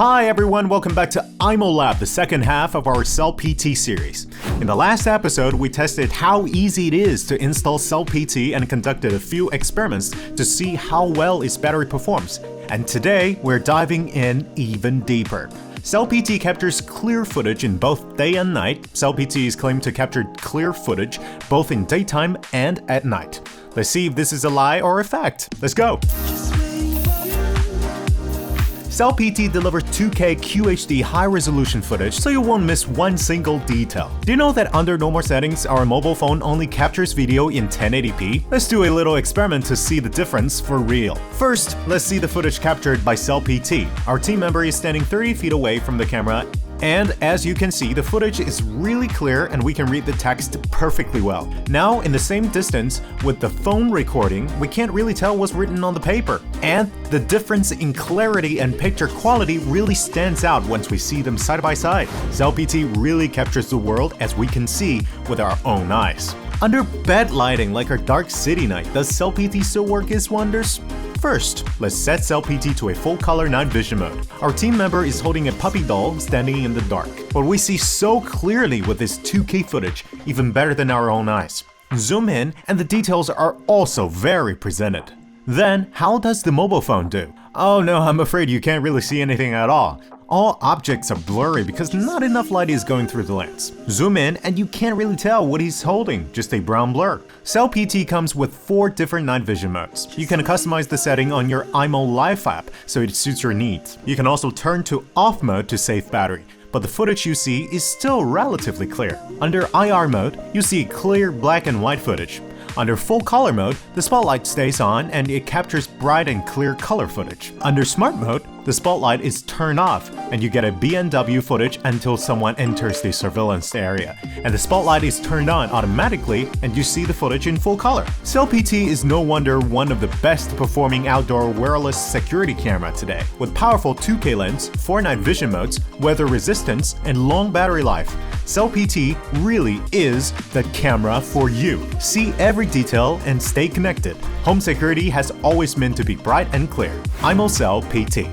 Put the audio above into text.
Hi everyone, welcome back to Imou Lab, the second half of our Cell PT series. In the last episode, we tested how easy it is to install Cell PT and conducted a few experiments to see how well its battery performs. And today, we're diving in even deeper. Cell PT captures clear footage in both day and night. Cell PT is claimed to capture clear footage both in daytime and at night. Let's see if this is a lie or a fact. Let's go! Cell PT delivers 2K QHD high-resolution footage, so you won't miss one single detail. Do you know that under normal settings, our mobile phone only captures video in 1080p? Let's do a little experiment to see the difference for real. First, let's see the footage captured by Cell PT. Our team member is standing 30 feet away from the camera, and as you can see, the footage is really clear and we can read the text perfectly well. Now, in the same distance, with the phone recording, we can't really tell what's written on the paper. And the difference in clarity and picture quality really stands out once we see them side by side. Cell PT really captures the world as we can see with our own eyes. Under bad lighting like our dark city night, does Cell PT still work its wonders? First, let's set Cell PT to a full-color night vision mode. Our team member is holding a puppy doll standing in the dark, but we see so clearly with this 2K footage, even better than our own eyes. Zoom in, and the details are also very presented. Then, how does the mobile phone do? Oh no, I'm afraid you can't really see anything at all. All objects are blurry because not enough light is going through the lens. Zoom in and you can't really tell what he's holding, just a brown blur. Cell PT comes with 4 different night vision modes. You can customize the setting on your Imou Lab app so it suits your needs. You can also turn to off mode to save battery, but the footage you see is still relatively clear. Under IR mode, you see clear black and white footage. Under full color mode, the spotlight stays on and it captures bright and clear color footage. Under smart mode, the spotlight is turned off and you get a BMW footage until someone enters the surveillance area. And the spotlight is turned on automatically and you see the footage in full color. Cell PT is no wonder one of the best performing outdoor wireless security camera today. With powerful 2K lens, 4 night vision modes, weather resistance, and long battery life, Cell PT really is the camera for you. See every detail and stay connected. Home security has always meant to be bright and clear. Imou Cell PT.